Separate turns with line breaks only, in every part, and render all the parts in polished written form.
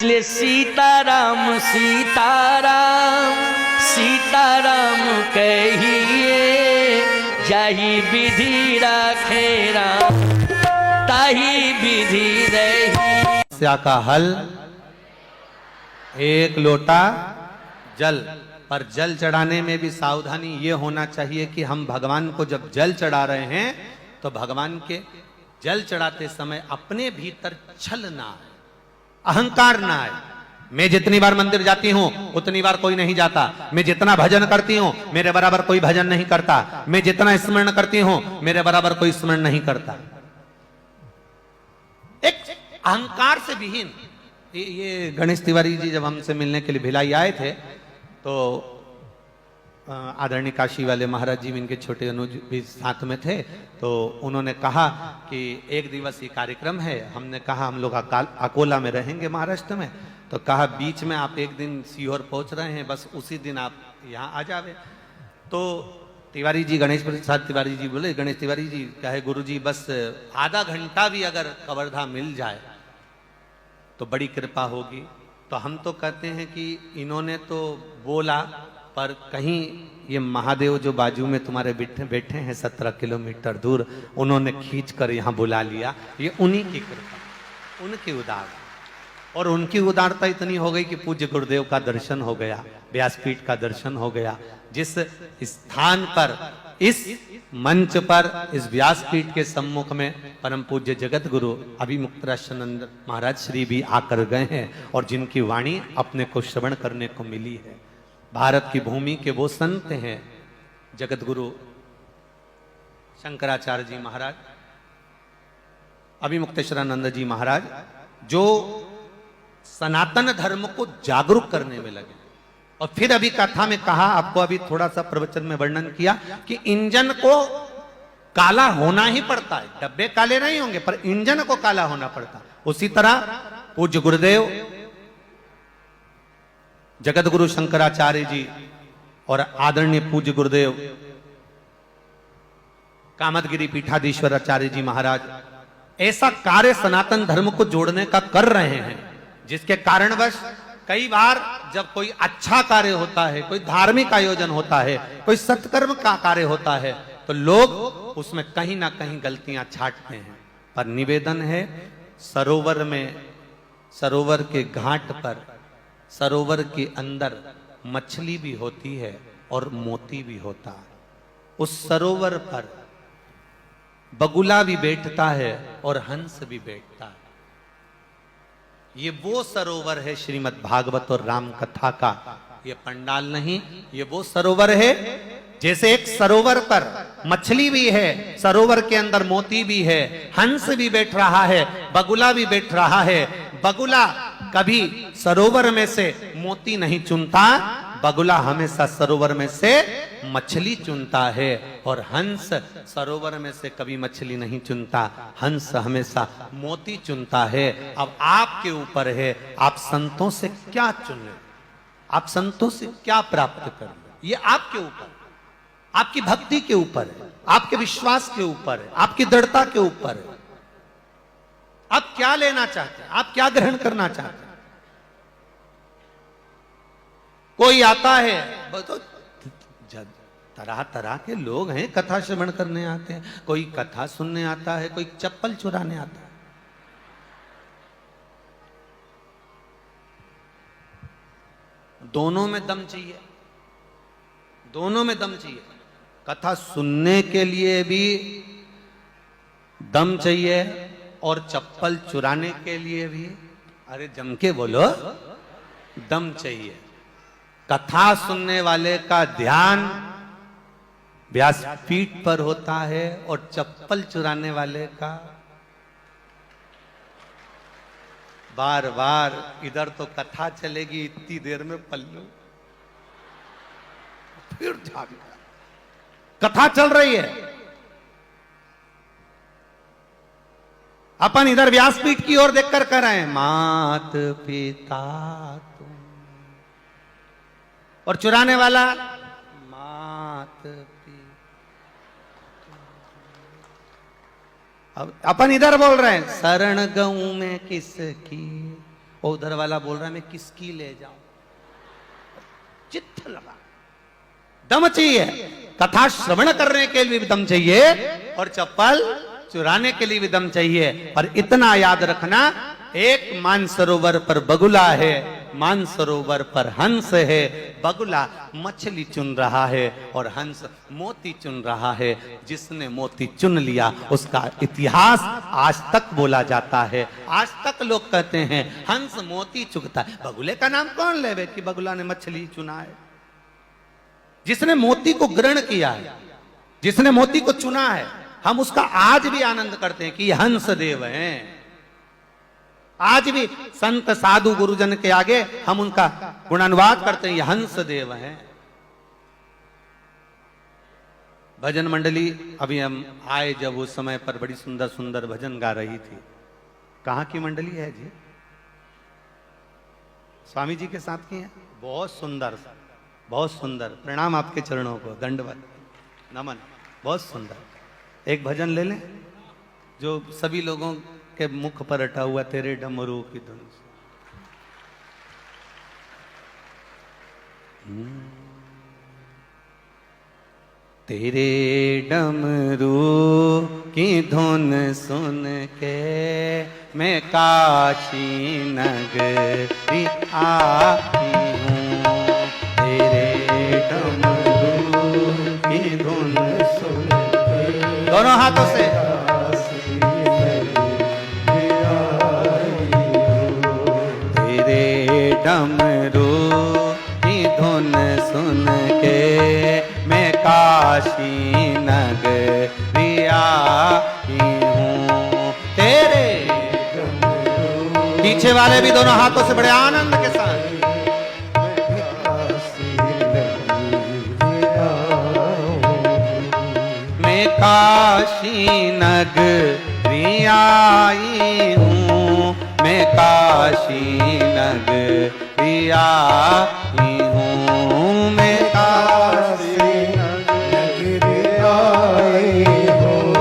इसलिए सीताराम सीताराम सीताराम कहिए, जाही विधि राखे राम ताही विधि रही।
समस्या का हल एक लोटा जल। पर जल चढ़ाने में भी सावधानी ये होना चाहिए कि हम भगवान को जब जल चढ़ा रहे हैं तो भगवान के जल चढ़ाते समय अपने भीतर छल ना आए, अहंकार ना आए। मैं जितनी बार मंदिर जाती हूं उतनी बार कोई नहीं जाता। मैं जितना भजन करती हूं मेरे बराबर कोई भजन नहीं करता। मैं जितना स्मरण करती हूं मेरे बराबर कोई स्मरण नहीं करता। एक अहंकार से विहीन। ये गणेश तिवारी जी जब हमसे मिलने के लिए भिलाई आए थे तो आदरणीय काशी वाले महाराज जी इनके छोटे अनुज भी साथ में थे। तो उन्होंने कहा कि एक दिवसीय कार्यक्रम है। हमने कहा हम लोग अकोला में रहेंगे महाराष्ट्र में। तो कहा बीच में आप एक दिन सीहोर पहुंच रहे हैं, बस उसी दिन आप यहाँ आ जावे। तो तिवारी जी गणेश प्रसाद तिवारी जी बोले, गणेश तिवारी जी कहे गुरु जी बस आधा घंटा भी अगर कवर्धा मिल जाए तो बड़ी कृपा होगी। तो हम तो कहते हैं कि इन्होंने तो बोला पर कहीं ये महादेव जो बाजू में तुम्हारे बैठे हैं 17 किलोमीटर दूर, उन्होंने खींच कर यहाँ बुला लिया। ये उन्हीं की कृपा, उनकी उदारता। और उनकी उदारता इतनी हो गई कि पूज्य गुरुदेव का दर्शन हो गया, व्यासपीठ का दर्शन हो गया। जिस स्थान पर, इस मंच पर, इस व्यासपीठ के सम्मुख में परम पूज्य जगत गुरु अभिमुक्तानंद महाराज श्री भी आकर गए हैं और जिनकी वाणी अपने को श्रवण करने को मिली है। भारत की भूमि के वो संत हैं जगत गुरु शंकराचार्य जी महाराज, अभिमुक्तेश्वरानंद जी महाराज, जो सनातन धर्म को जागरूक करने में लगे। और फिर अभी कथा में कहा, आपको अभी थोड़ा सा प्रवचन में वर्णन किया कि इंजन को काला होना ही पड़ता है। डब्बे काले नहीं होंगे पर इंजन को काला होना पड़ता है। उसी तरह पूज्य गुरुदेव जगत गुरु शंकराचार्य जी और आदरणीय पूज्य गुरुदेव कामतगिरी पीठाधीश्वर आचार्य जी महाराज ऐसा कार्य सनातन धर्म को जोड़ने का कर रहे हैं, जिसके कारणवश कई बार जब कोई अच्छा कार्य होता है, कोई धार्मिक आयोजन होता है, कोई सत्कर्म का कार्य होता है तो लोग उसमें कहीं ना कहीं गलतियां छांटते हैं। पर निवेदन है, सरोवर में, सरोवर के घाट पर, सरोवर के अंदर मछली भी होती है और मोती भी होता है। उस सरोवर पर बगुला भी बैठता है और हंस भी बैठता है। ये वो सरोवर है श्रीमद् भागवत और राम कथा का, ये पंडाल नहीं, ये वो सरोवर है। जैसे एक सरोवर पर मछली भी है, सरोवर के अंदर मोती भी है, हंस भी बैठ रहा है, बगुला भी बैठ रहा है। बगुला कभी सरोवर में से मोती नहीं चुनता, बगुला हमेशा सरोवर में से मछली चुनता है। और हंस सरोवर में से कभी मछली नहीं चुनता, हंस हमेशा मोती चुनता है। अब आपके ऊपर है, आप संतों से क्या चुने, आप संतों से क्या प्राप्त करें, ये आपके ऊपर, आपकी भक्ति के ऊपर है, आपके विश्वास के ऊपर है, आपकी दृढ़ता के ऊपर है। आप क्या लेना चाहते हैं, आप क्या ग्रहण करना चाहते हैं। कोई आता है तो तरह तरह के लोग हैं, कथा श्रवण करने आते हैं, कोई कथा सुनने आता है, कोई चप्पल चुराने आता है। दोनों में दम चाहिए, दोनों में दम चाहिए। कथा सुनने के लिए भी दम चाहिए और चप्पल चुराने के लिए भी, अरे जम के बोलो, दम चाहिए। कथा सुनने वाले का ध्यान व्यासपीठ पर होता है और चप्पल चुराने वाले का बार बार, इधर तो कथा चलेगी इतनी देर में पल्लू फिर झाग, कथा चल रही है, अपन इधर व्यासपीठ की ओर देखकर कर रहे हैं मात पिता तुम, और चुराने वाला मात पिता। अब अपन इधर बोल रहे हैं शरण गऊ में किसकी, वो उधर वाला बोल रहा है मैं किसकी ले जाऊं, चित्त लगा। दम चाहिए, कथा श्रवण करने के लिए भी दम चाहिए और चप्पल चुराने के लिए भी दम चाहिए। पर इतना याद रखना, एक मानसरोवर पर बगुला है, मानसरोवर पर हंस है। बगुला मछली चुन रहा है और हंस मोती चुन रहा है। जिसने मोती चुन लिया उसका इतिहास आज तक बोला जाता है। आज तक लोग कहते हैं हंस मोती चुगता है। बगुले का नाम कौन लेवे कि बगुला ने मछली चुना है? जिसने मोती को ग्रहण किया है, जिसने मोती को चुना है, हम उसका आज भी आनंद करते हैं कि ये हंस देव हैं। आज भी संत साधु गुरुजन के आगे हम उनका गुणानुवाद करते हैं, ये हंस देव हैं। भजन मंडली अभी हम आए जब उस समय पर बड़ी सुंदर सुंदर भजन गा रही थी। कहाँ की मंडली है जी? स्वामी जी के साथ की है। बहुत सुंदर, बहुत सुंदर। प्रणाम आपके चरणों को, दंडवत नमन। बहुत सुंदर। एक भजन ले लें जो सभी लोगों के मुख पर अटा हुआ, तेरे डमरू की धुन। तेरे डमरू की धुन सुन के मैं काशी नगरी आई हूँ। तेरे डमरू की धुन सुन के, दोनों हाथों से, तेरे डमरू की धुन सुन के मैं काशी नगरी आई हूँ। तेरे पीछे वाले भी दोनों हाथों से बड़े आनंद के साथ, मैं काशी नगरी आई हूँ, मैं काशी नगरी आई हूँ, मैं काशी नगरी आई हूँ,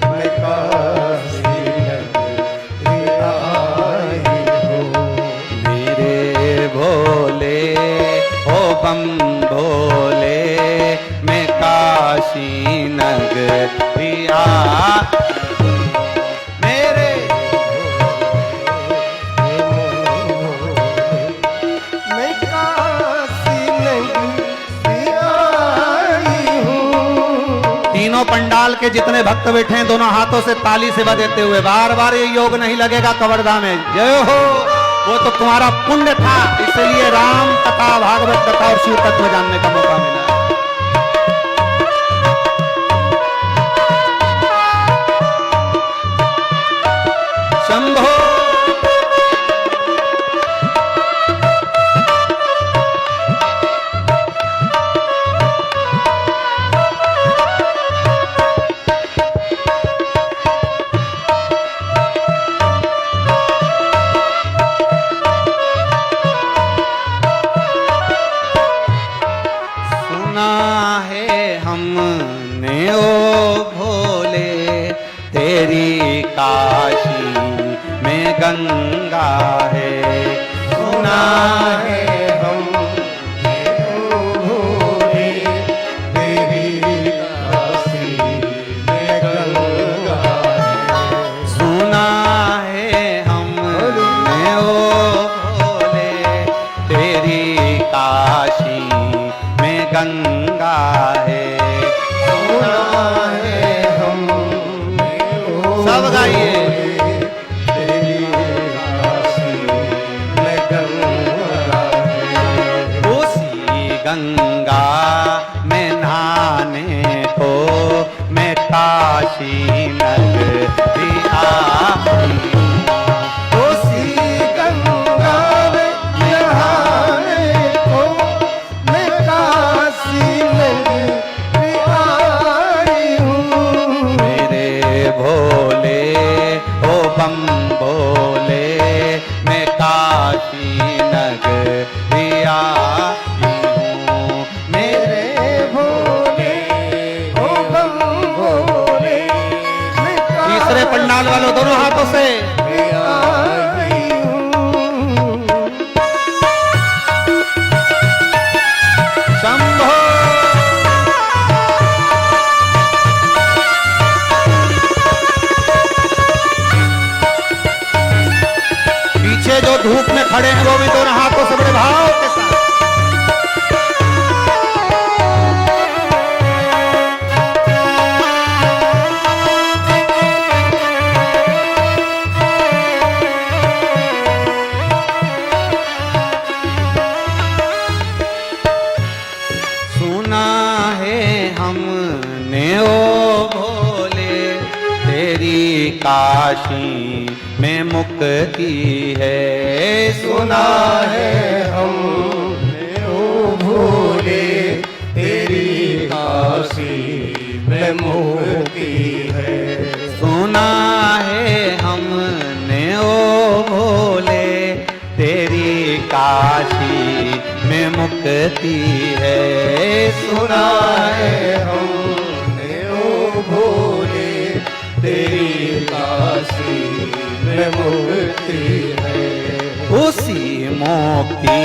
मैं काशी नगरी आई हूँ। मेरे भोले ओ बम भोले, मैं काशी नगरी आई, पंडाल के जितने भक्त बैठे हैं दोनों हाथों से ताली से बजाते हुए, बार बार ये योग नहीं लगेगा कवर्धा में। जय हो, वो तो तुम्हारा पुण्य था, इसलिए राम कथा, भागवत कथा और शिव तत्व जानने का मौका मिला। शंभो गंगा है, सुना है हमने ओ भोले, तेरी काशी में गंगा है। सुना है हमने ओ भोले, तेरी काशी में गंगा है। सुना है हमने, सब गाइए, गंगा में नहाने को मैं काशी नगरी आई हूँ। उसी गंगा में नहाने को मैं काशी नगरी आई हूँ। मेरे भोले ओ बम भोले, मैं काशी नगरी आई। पंडाल वालों दोनों हाथों से, रूप में खड़े हैं, वो भी दोनों हाथों से बड़े भाव के साथ। सुना है हमने ओ भोले तेरी काशी में मुक्ति है।
सुना है हमने ओ भोले तेरी काशी में मुक्ति है।
सुना है हमने ओ भोले तेरी काशी में मुक्ति है।
सुना है हमने ओ भोले तेरी काशी में मुक्ति है।
उसी मुक्ति